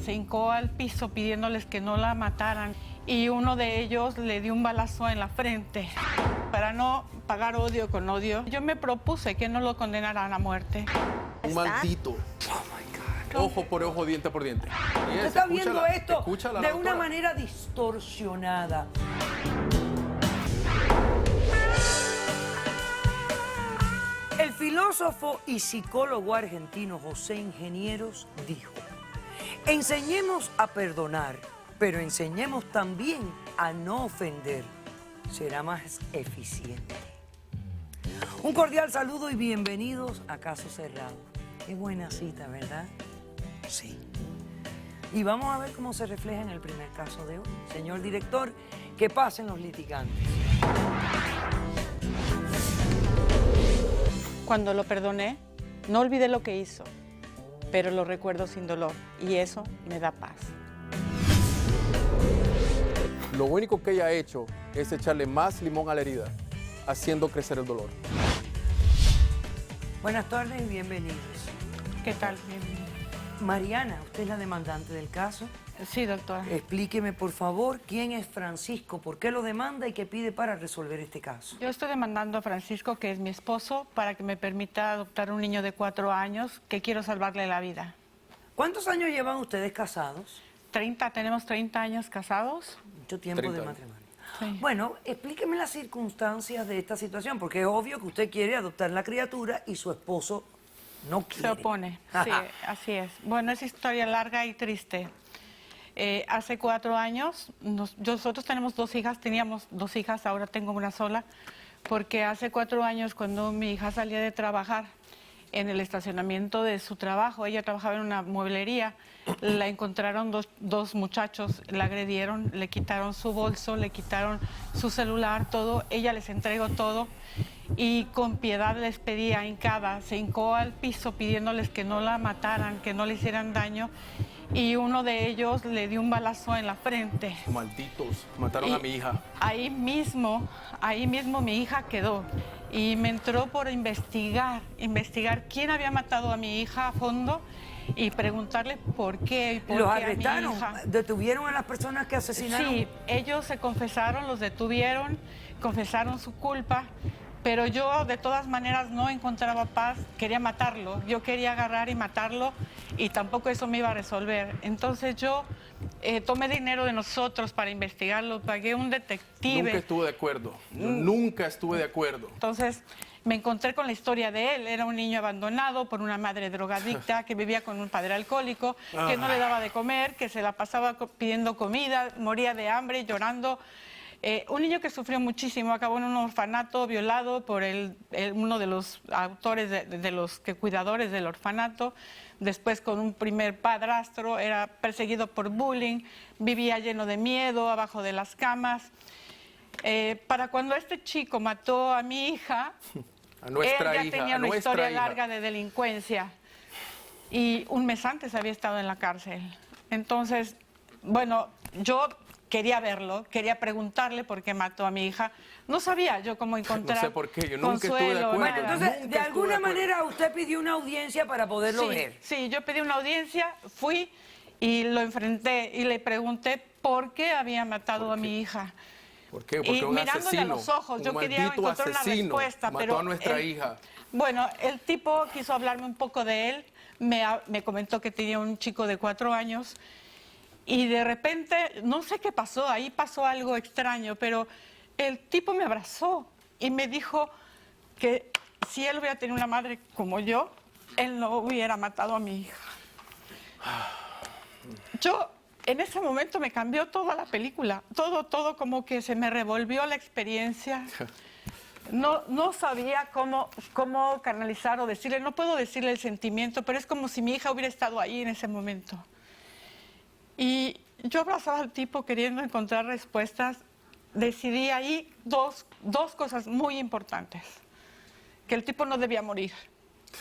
se hincó al piso pidiéndoles que no la mataran y uno de ellos le dio un balazo en la frente. Para no pagar odio con odio, yo me propuse que no lo condenaran a muerte. Un maldito. Ojo por ojo, diente por diente. Usted está viendo esto escúchala, de la una doctora. manera distorsionada. El filósofo y psicólogo argentino José Ingenieros dijo: enseñemos a perdonar, pero enseñemos también a no ofender. Será más eficiente. Un cordial saludo y bienvenidos a Caso Cerrado. Qué buena cita, ¿verdad? Sí. Y vamos a ver cómo se refleja en el primer caso de hoy. Señor director, que pasen los litigantes. Cuando lo perdoné, no olvidé lo que hizo, pero lo recuerdo sin dolor y eso me da paz. Lo único que ella ha hecho es echarle más limón a la herida, haciendo crecer el dolor. Buenas tardes y bienvenidos. ¿Qué tal? Bienvenido. Mariana, usted es la demandante del caso. Sí, doctora. Explíqueme, por favor, quién es Francisco, por qué lo demanda y qué pide para resolver este caso. Yo estoy demandando a Francisco, que es mi esposo, para que me permita adoptar un niño de 4 años que quiero salvarle la vida. ¿Cuántos años llevan ustedes casados? 30, tenemos 30 años casados. Mucho tiempo 30 de años. matrimonio. Sí. Bueno, explíqueme las circunstancias de esta situación, porque es obvio que usted quiere adoptar la criatura y su esposo no quiere. Se opone, sí, así es. Bueno, es historia larga y triste. Hace 4 años, nosotros tenemos 2 hijas, teníamos 2 hijas, ahora tengo una sola, porque hace 4 años cuando mi hija salía de trabajar en el estacionamiento de su trabajo, ella trabajaba en una mueblería, la encontraron dos muchachos, la agredieron, le quitaron su bolso, le quitaron su celular, todo, ella les entregó todo y con piedad les pedía hincada, se hincó al piso pidiéndoles que no la mataran, que no le hicieran daño y uno de ellos le dio un balazo en la frente. Malditos, mataron a mi hija. Ahí mismo mi hija quedó y me entró por investigar quién había matado a mi hija a fondo y preguntarle por qué y por ¿Los qué a mi arrestaron? hija. ¿Detuvieron a las personas que asesinaron? Sí, ellos se confesaron, los detuvieron, confesaron su culpa, pero yo de todas maneras no encontraba paz, quería matarlo, yo quería agarrar y matarlo y tampoco eso me iba a resolver. Entonces yo tomé dinero de nosotros para investigarlo, pagué un detective. Nunca estuve de acuerdo. Nunca estuve de acuerdo. Entonces me encontré con la historia de él. Era un niño abandonado por una madre drogadicta que vivía con un padre alcohólico, que no le daba de comer, que se la pasaba pidiendo comida, moría de hambre, llorando. Un niño que sufrió muchísimo, acabó en un orfanato violado por uno de los autores, de los cuidadores del orfanato. Después con un primer padrastro, era perseguido por bullying, vivía lleno de miedo, abajo de las camas. Para cuando este chico mató a mi hija, A nuestra él ya hija, tenía a una nuestra historia hija. larga de delincuencia y un mes antes había estado en la cárcel. Entonces, bueno, yo quería verlo, quería preguntarle por qué mató a mi hija. No sabía yo cómo encontrar No sé por qué, yo nunca estuve de consuelo, acuerdo. Bueno, nada. entonces, Nunca de estuve alguna de acuerdo. manera usted pidió una audiencia para poderlo ver. Sí, yo pedí una audiencia, fui y lo enfrenté y le pregunté por qué había matado a mi hija. ¿Por qué? Porque Y un mirándole asesino, a los ojos, yo un quería maldito encontrar una asesino respuesta, mató pero a nuestra hija. Bueno, el tipo quiso hablarme un poco de él, me comentó que tenía un chico de 4 años y de repente, no sé qué pasó, ahí pasó algo extraño, pero el tipo me abrazó y me dijo que si él hubiera tenido una madre como yo, él no hubiera matado a mi hija. Yo, en ese momento me cambió toda la película, todo como que se me revolvió la experiencia. No sabía cómo canalizar o decirle, no puedo decirle el sentimiento, pero es como si mi hija hubiera estado ahí en ese momento. Y yo abrazaba al tipo queriendo encontrar respuestas. Decidí ahí dos cosas muy importantes. Que el tipo no debía morir,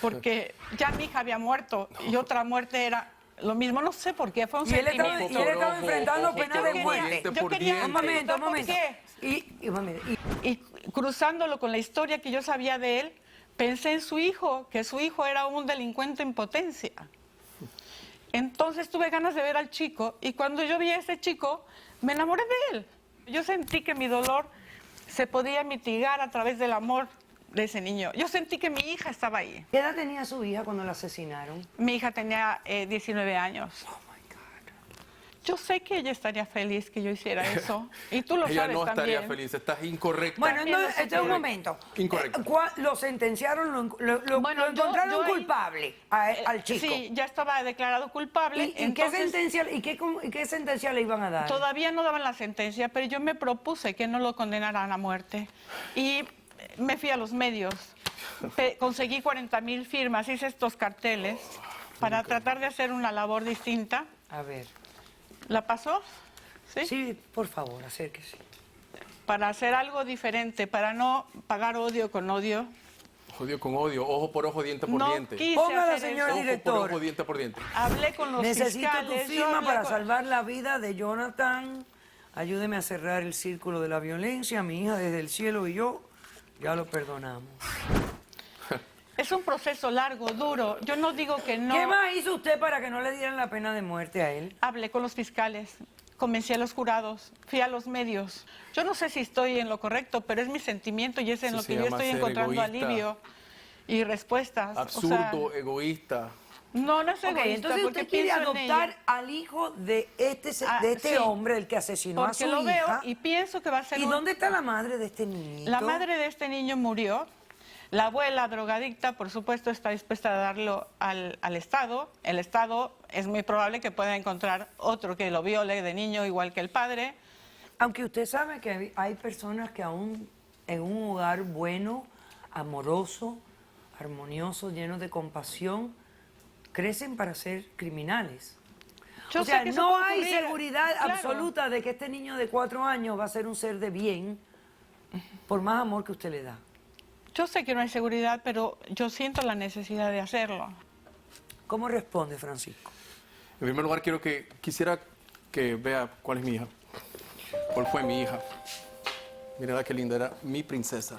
porque ya mi hija había muerto y otra muerte era lo mismo. No sé por qué, fue un Y él estaba, sentimiento. y él estaba enfrentando ojo pena por de ojo, muerte. diente Yo por quería- diente. Un momento, un ¿Por momento. qué? Un momento. Y cruzándolo con la historia que yo sabía de él, pensé en su hijo, que su hijo era un delincuente en potencia. Entonces tuve ganas de ver al chico y cuando yo vi a ese chico, me enamoré de él. Yo sentí que mi dolor se podía mitigar a través del amor de ese niño. Yo sentí que mi hija estaba ahí. ¿Qué edad tenía su hija cuando la asesinaron? Mi hija tenía 19 años. Oh, my God. Yo sé que ella estaría feliz que yo hiciera eso. Y tú lo Ella sabes no estaría también. feliz, estás incorrecta. Bueno, También entonces, lo este es un Incorrecto. momento. Incorrecto. Lo sentenciaron, lo Bueno, yo encontraron ahí- culpable al chico. Sí, ya estaba declarado culpable. ¿Y entonces, qué sentencia le iban a dar? todavía no daban la sentencia, pero yo me propuse que no lo condenaran a muerte. Y me fui a los medios. Conseguí 40,000 firmas, hice estos carteles para tratar de hacer una labor distinta. A ver. ¿La pasó? ¿Sí? Sí, por favor, acérquese. Para hacer algo diferente, para no pagar odio con odio. Odio con odio, ojo por ojo, diente por No diente. quise Póngala, hacer señor eso. Ojo director. por ojo, diente por diente. Hablé con los Necesito fiscales. tu yo firma hablé para con- salvar la vida de Jonathan. Ayúdeme a cerrar el círculo de la violencia. Mi hija desde el cielo y yo ya lo perdonamos. Es un proceso largo, duro. Yo no digo que no. ¿Qué más hizo usted para que no le dieran la pena de muerte a él? Hablé con los fiscales, convencí a los jurados, fui a los medios. Yo no sé si estoy en lo correcto, pero es mi sentimiento y es en Eso lo se que yo llama estoy ser encontrando egoísta. alivio y respuestas. O Absurdo, sea, egoísta. no, no es Ok, egoísta, entonces porque usted quiere pienso en adoptar ella. al hijo de este Ah, sí. hombre, el que asesinó a Porque su lo veo hija. y pienso que va a ser ¿Y un- dónde está la madre de este niñito? La madre de este niño murió. La abuela drogadicta, por supuesto, está dispuesta a darlo al Estado. El Estado es muy probable que pueda encontrar otro que lo viole de niño igual que el padre. Aunque usted sabe que hay personas que aún en un hogar bueno, amoroso, armonioso, lleno de compasión, crecen para ser criminales. Yo o sé sea, que eso no puede hay ocurrir. seguridad Claro. absoluta de que este niño de 4 años va a ser un ser de bien por más amor que usted le da. Yo sé que no hay seguridad, pero yo siento la necesidad de hacerlo. ¿Cómo responde Francisco? En primer lugar, quisiera que vea cuál es mi hija. ¿Cuál fue mi hija? Mira qué linda, era mi princesa.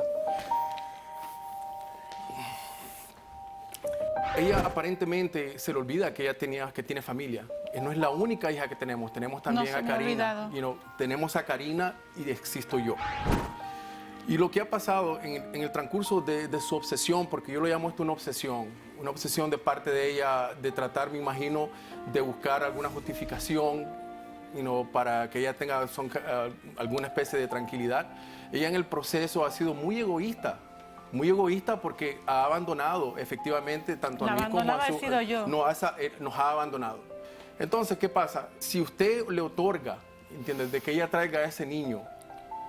Ella aparentemente se le olvida que que tiene familia. No es la única hija que tenemos. Tenemos también se a me ha Karina. olvidado. Tenemos a Karina y existo yo. Y lo que ha pasado en el transcurso de su obsesión, porque yo lo llamo esto una obsesión de parte de ella, de tratar, me imagino, de buscar alguna justificación, para que ella tenga alguna especie de tranquilidad. Ella en el proceso ha sido muy egoísta porque ha abandonado efectivamente tanto La a mí como abandonada a su... he sido yo. Nos ha abandonado. Entonces, ¿qué pasa? Si usted le otorga, ¿entiendes?, de que ella traiga a ese niño,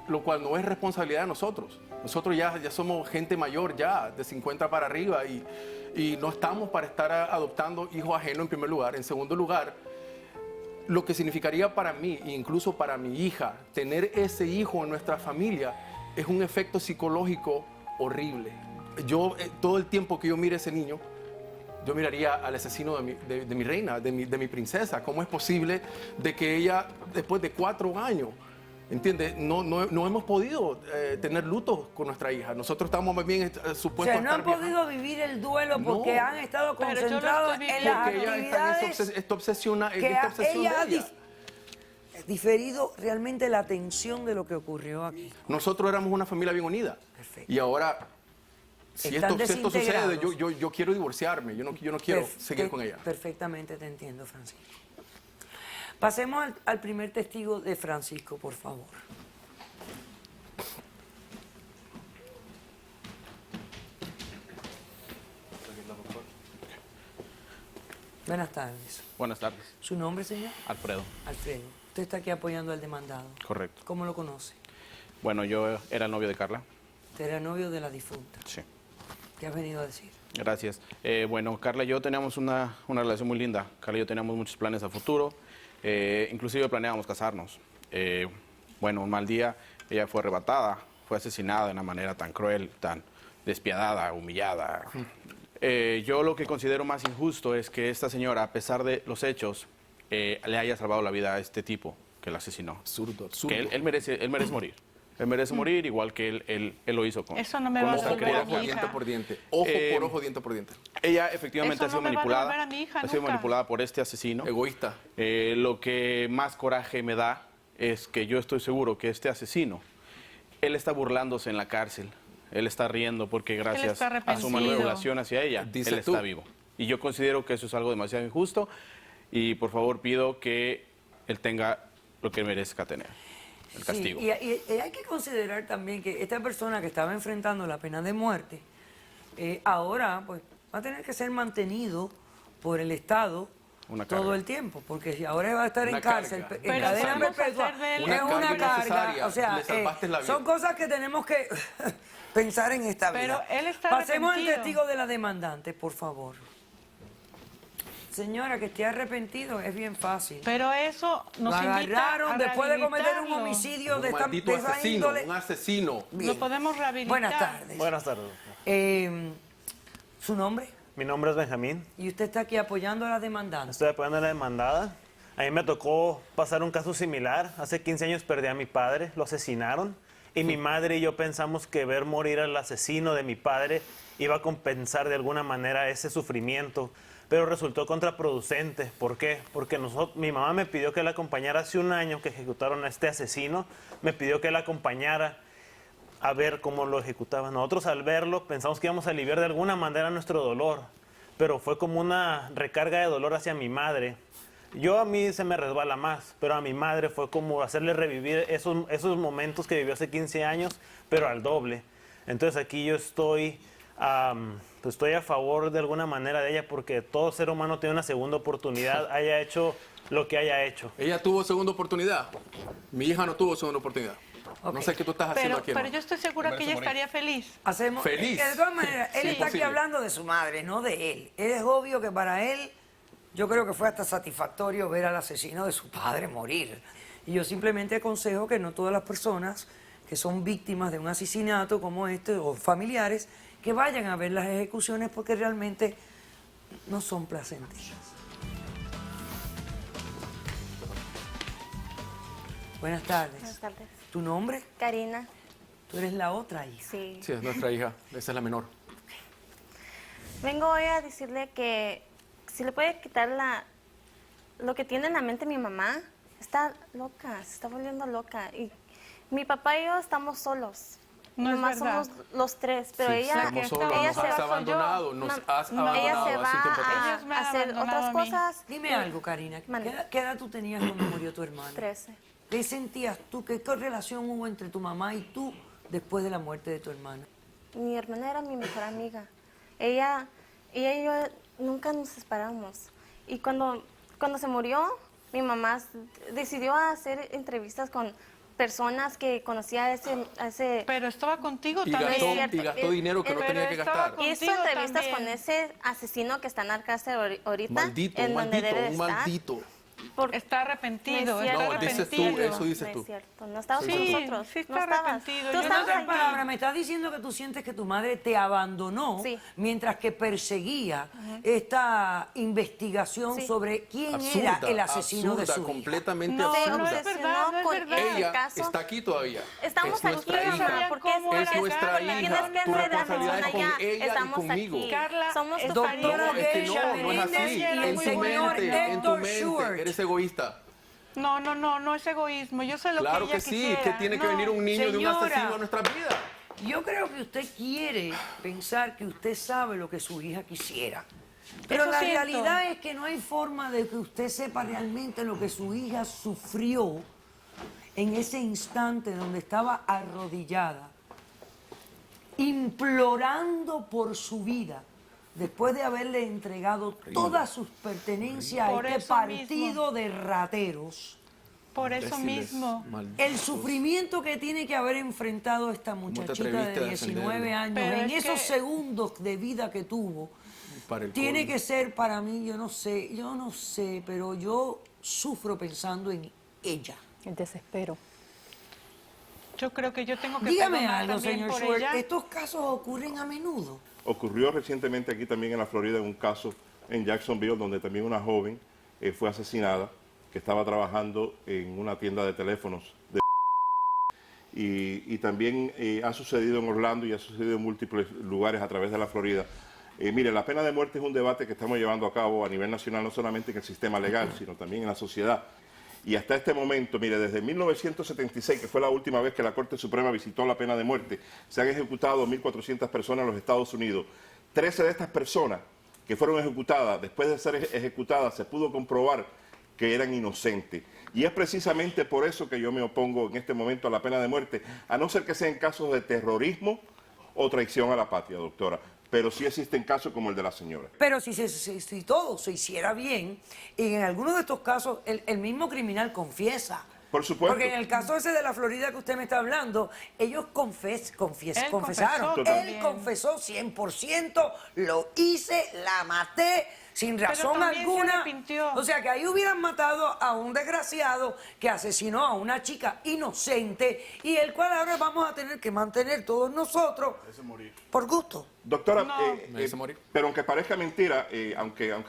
lo cual no es responsabilidad de nosotros. Nosotros ya somos gente mayor, ya de 50 para arriba, y no estamos para estar adoptando hijos ajenos en primer lugar. En segundo lugar, lo que significaría para mí, e incluso para mi hija, tener ese hijo en nuestra familia, es un efecto psicológico horrible. Yo, todo el tiempo que yo mire a ese niño, yo miraría al asesino de mi reina, de mi princesa. ¿Cómo es posible de que ella, después de 4 años, ¿entiendes? No hemos podido tener luto con nuestra hija. Nosotros estamos más bien O supuestos sea, a no estar han podido vivir el duelo porque No. han estado Pero yo lo concentrados estoy en las porque ella está en actividades esta obsesión que de ella ha ella. diferido realmente la atención de lo que ocurrió aquí. Nosotros éramos una familia bien unida. Perfecto. Y ahora, si Están esto sucede, desintegrados. yo quiero divorciarme. Yo no quiero seguir con ella. Perfectamente te entiendo, Francisco. Pasemos al primer testigo de Francisco, por favor. Buenas tardes. Buenas tardes. ¿Su nombre, señor? Alfredo. Alfredo. Usted está aquí apoyando al demandado. Correcto. ¿Cómo lo conoce? Bueno, yo era el novio de Carla. Usted era novio de la difunta. Sí. ¿Qué has venido a decir? Gracias. Bueno, Carla y yo teníamos una relación muy linda. Carla y yo teníamos muchos planes a futuro. Inclusive planeábamos casarnos. Bueno, un mal día, ella fue arrebatada, fue asesinada de una manera tan cruel, tan despiadada, humillada. Yo lo que considero más injusto es que esta señora, a pesar de los hechos, le haya salvado la vida a este tipo que la asesinó. Absurdo, absurdo. Que él merece morir. Él merece morir igual que él lo hizo con Eso no me con va a nuestra devolver querida a mi Ojo, Julia. hija. diente por diente. Ojo por ojo, diente por diente. Ella efectivamente Eso ha sido no me va a manipulada. devolver a mi hija Ha sido nunca. manipulada por este asesino. Egoísta. Lo que más coraje me da es que yo estoy seguro que este asesino, él está burlándose en la cárcel. Él está riendo porque gracias está a su arrepentido. manipulación hacia ella, Dices él tú. está vivo. Y yo considero que eso es algo demasiado injusto y por favor pido que él tenga lo que merezca tener, el castigo. Sí, y hay que considerar también que esta persona que estaba enfrentando la pena de muerte, ahora pues va a tener que ser mantenido por el Estado Una todo carga. el tiempo, porque si ahora va a estar Una en cárcel, carga. en Pero cadena vamos a perpetua, hacer de él- Una es carga una innecesaria, carga, o sea, le salvaste la vida. son cosas que tenemos que pensar en esta Pero vida. él está Pasemos al arrepentido. testigo de la demandante, por favor. Señora, que esté arrepentido es bien fácil. Pero eso nos Lo invita agarraron a después de cometer un rehabilitarlo. homicidio de Un esta, maldito de esa asesino, índole. un asesino. Bien. Lo podemos rehabilitar. Buenas tardes. Buenas tardes. ¿Su nombre? Mi nombre es Benjamín. Y usted está aquí apoyando a la demandante. Estoy apoyando a la demandada. A mí me tocó pasar un caso similar. Hace 15 años perdí a mi padre, lo asesinaron. Y mi madre y yo pensamos que ver morir al asesino de mi padre iba a compensar de alguna manera ese sufrimiento. Pero resultó contraproducente. ¿Por qué? Porque mi mamá me pidió que la acompañara hace un año que ejecutaron a este asesino. Me pidió que la acompañara a ver cómo lo ejecutaban. Nosotros al verlo pensamos que íbamos a aliviar de alguna manera nuestro dolor, pero fue como una recarga de dolor hacia mi madre. A mí se me resbala más, pero a mi madre fue como hacerle revivir esos momentos que vivió hace 15 años, pero al doble. Entonces aquí yo estoy a favor de alguna manera de ella porque todo ser humano tiene una segunda oportunidad, haya hecho lo que haya hecho. Ella tuvo segunda oportunidad. Mi hija no tuvo segunda oportunidad. Ok. No sé qué tú estás haciendo aquí. Pero ¿no? yo estoy segura que merece ella morir. estaría feliz. Hacemos, Feliz. De todas maneras, él Sí, está aquí imposible. hablando de su madre, no de él. Es obvio que para él, yo creo que fue hasta satisfactorio ver al asesino de su padre morir. Y yo simplemente aconsejo que no todas las personas que son víctimas de un asesinato como este, o familiares, que vayan a ver las ejecuciones porque realmente no son placenteras. Buenas tardes. Buenas tardes. ¿Tu nombre? Karina, Tú eres la otra hija. sí. Sí, es nuestra hija. Esa es la menor. Vengo hoy a decirle que si le puede quitar lo que tiene en la mente mi mamá. Está loca, se está volviendo loca. Y mi papá y yo estamos solos. No es Nomás verdad. somos los tres, pero Sí, ella, estamos solos, ella nos se has va abandonado, nos has abandonado ella se va hace tiempo atrás. Ellos me a han hacer abandonado otras a mí. cosas. Dime algo, Karina. Mande. ¿Qué edad tú tenías cuando murió tu hermano? 13. ¿Qué sentías tú? ¿Qué relación hubo entre tu mamá y tú después de la muerte de tu hermano? Mi hermana era mi mejor amiga. Ella y yo nunca nos separamos. Y cuando se murió, mi mamá decidió hacer entrevistas con personas que conocía a ese Pero estaba contigo Y también. es cierto. gastó dinero que no Pero tenía que estaba gastar. con- hizo contigo entrevistas también. con ese asesino que está en la cárcel ahorita. Maldito, en un donde maldito, debe de un estar. maldito. Por- Está arrepentido, No es está cierto. No, dices tú, arrepentido. eso dices no tú. es cierto, no estabas Sí, con nosotros. sí está no estabas. arrepentido. Tú Yo no estabas te En aquí. otras palabras, me estás diciendo que tú sientes que tu madre te abandonó Sí. mientras que perseguía esta investigación Sí. sobre quién Absurda, era el asesino de absurda, su hija. completamente No, Se no absurda. es verdad, no es con verdad. ese Ella caso. está aquí todavía. Estamos es nuestra aquí, hija. mamá, porque ¿Cómo Es era nuestra Carla? hija. Tienes que Tu ser responsabilidad es con allá. ella y Estamos conmigo. aquí. Carla, Somos tu está familia. bien. No, es que Ella, no es así. Menéndez y En el tu señor mente, en tu Héctor mente. Schwartz. Eres egoísta. No es egoísmo. Yo sé lo Claro que que ella sí, quisiera. que tiene que No. venir un niño de un señora. asesino a nuestra vida. Yo creo que usted quiere pensar que usted sabe lo que su hija quisiera. Pero Eso la siento. realidad es que no hay forma de que usted sepa realmente lo que su hija sufrió en ese instante donde estaba arrodillada, implorando por su vida, después de haberle entregado todas sus pertenencias Por a este eso partido de rateros. Por eso Imbéciles, mismo. malditos. El sufrimiento que tiene que haber enfrentado esta te muchachita atreviste de a 19 defenderlo? años Pero en es esos que- segundos de vida que tuvo, Para el tiene colmo. que ser para mí, yo no sé, pero yo sufro pensando en ella. El desespero. Yo creo que yo tengo que Dígame perdonar algo, también señor por Schwartz, ella. ¿estos casos ocurren a menudo? Ocurrió recientemente aquí también en la Florida un caso en Jacksonville donde también una joven fue asesinada que estaba trabajando en una tienda de teléfonos y también ha sucedido en Orlando y ha sucedido en múltiples lugares a través de la Florida. Mire, la pena de muerte es un debate que estamos llevando a cabo a nivel nacional, no solamente en el sistema legal, sino también en la sociedad. Y hasta este momento, mire, desde 1976, que fue la última vez que la Corte Suprema visitó la pena de muerte, se han ejecutado 1.400 personas en los Estados Unidos. 13 de estas personas que fueron ejecutadas, después de ser ejecutadas, se pudo comprobar que eran inocentes. Y es precisamente por eso que yo me opongo en este momento a la pena de muerte, a no ser que sean casos de terrorismo o traición a la patria, doctora. Pero sí existen casos como el de la señora. Pero si todo se hiciera bien, y en algunos de estos casos el mismo criminal confiesa. Por supuesto. Porque en el caso ese de la Florida que usted me está hablando, ellos confesaron. confesó Él confesó 100%, lo hice, la maté, sin razón también se alguna. arrepintió. O sea que ahí hubieran matado a un desgraciado que asesinó a una chica inocente y el cual ahora vamos a tener que mantener todos nosotros por gusto. Doctora, merece morir. pero aunque parezca mentira,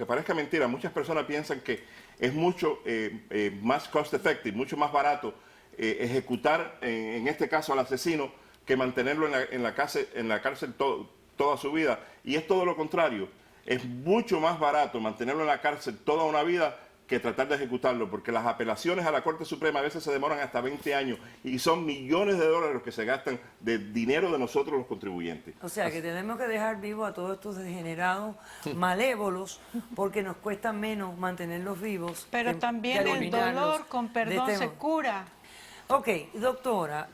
parezca mentira, muchas personas piensan que es mucho más cost effective, mucho más barato ejecutar, en este caso al asesino, que mantenerlo en la cárcel toda su vida. Y es todo lo contrario. Es mucho más barato mantenerlo en la cárcel toda una vida que tratar de ejecutarlo, porque las apelaciones a la Corte Suprema a veces se demoran hasta 20 años y son millones de dólares los que se gastan de dinero de nosotros los contribuyentes. O sea que tenemos que dejar vivos a todos estos degenerados malévolos porque nos cuesta menos mantenerlos vivos. Pero también el eliminarlos dolor con de perdón este se modo. cura. Ok, doctora,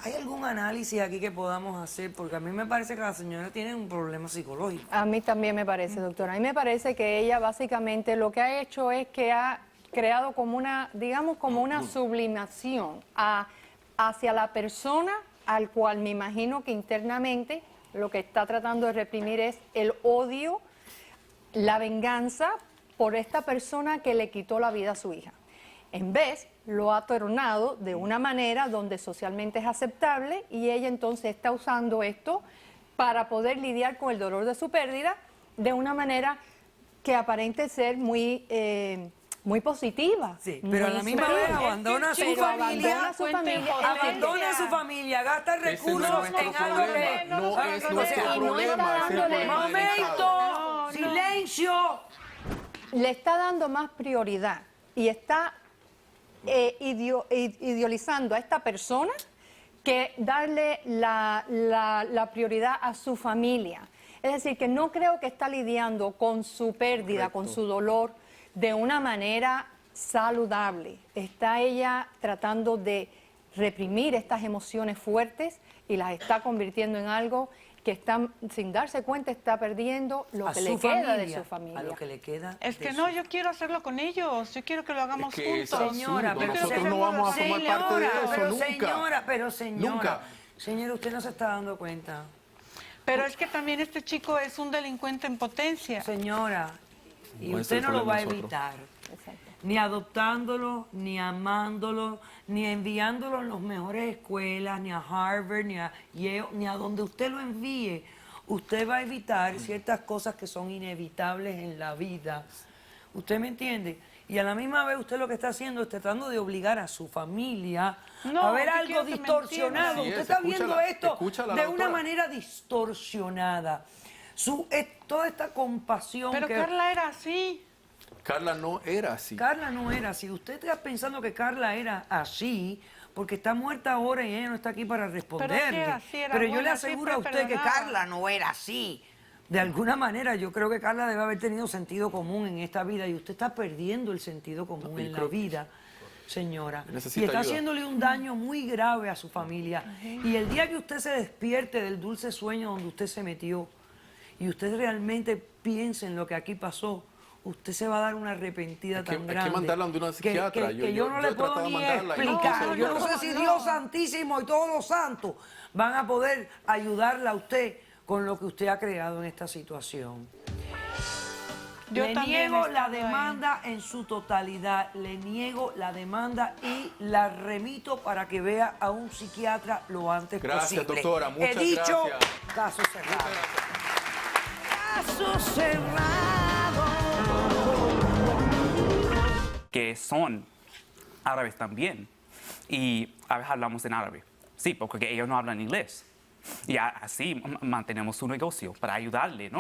¿hay algún análisis aquí que podamos hacer? Porque a mí me parece que la señora tiene un problema psicológico. A mí también me parece, doctora. A mí me parece que ella básicamente lo que ha hecho es que ha creado como una, digamos, como una sublimación hacia la persona al cual me imagino que internamente lo que está tratando de reprimir es el odio, la venganza por esta persona que le quitó la vida a su hija. En vez, lo ha tornado de una manera donde socialmente es aceptable y ella entonces está usando esto para poder lidiar con el dolor de su pérdida de una manera que aparente ser muy, muy positiva. Sí, pero a la misma pero vez es abandona que su pero familia, abandona su familia, abandona a su familia, gasta recursos Ese no es en nuestro algo que... problema, no es o nuestro sea, problema, es el dándole- problema del Estado. ¡Momento! ¡Silencio! Le está dando más prioridad y está idealizando a esta persona que darle la prioridad a su familia. Es decir, que no creo que está lidiando con su pérdida, con su dolor, de una manera saludable. Está ella tratando de reprimir estas emociones fuertes y las está convirtiendo en algo que está, sin darse cuenta, está perdiendo lo A que su le queda de familia, su familia. a lo que le queda. Es de que su- no, yo quiero hacerlo con ellos. Yo quiero que lo hagamos Es que es juntos. Señora, absurdo. pero Nosotros no vamos a formar parte de eso, pero nunca. señora, Nunca. señora, usted no se está dando cuenta. Pero es que también este chico es un delincuente en potencia. Señora, y No es usted el no lo va a problema nosotros. evitar. Ni adoptándolo, ni amándolo, ni enviándolo a las mejores escuelas, ni a Harvard, ni a Yale, ni a donde usted lo envíe. Usted va a evitar ciertas cosas que son inevitables en la vida. ¿Usted me entiende? Y a la misma vez usted lo que está haciendo es tratando de obligar a su familia No, a ver yo algo quiero que me distorsionado. entienda. Usted Así está es, viendo escúchala, esto escúchala, de la una doctora. manera distorsionada. Toda esta compasión Pero que... Carla era así. Carla no era así. Carla no era así. Usted está pensando que Carla era así porque está muerta ahora y ella no está aquí para responderle. era así, era Pero yo le buena, aseguro a siempre usted que perdonaba. Carla no era así. De alguna manera yo creo que Carla debe haber tenido sentido común en esta vida y usted está perdiendo el sentido común No, yo en la creo que vida, señora. necesita Y está ayuda. haciéndole un daño muy grave a su familia. Y el día que usted se despierte del dulce sueño donde usted se metió y usted realmente piense en lo que aquí pasó, usted se va a dar una arrepentida Hay que- tan hay que grande. mandarla donde una psiquiatra. Que Yo yo no he le puedo tratado de ni mandarla y no explicar. quiso Yo no ayudar. sé si Dios Santísimo y todos los santos van a poder ayudarla a usted con lo que usted ha creado en esta situación. Yo Le también niego he la estado ahí. demanda en su totalidad, le niego la demanda y la remito para que vea a un psiquiatra lo antes Gracias, posible. doctora, muchas He dicho, gracias. caso cerrado. Caso cerrado. que son árabes también. y a veces hablamos en árabe. Sí, porque ellos no hablan inglés. Y así mantenemos su negocio para ayudarle, ¿no?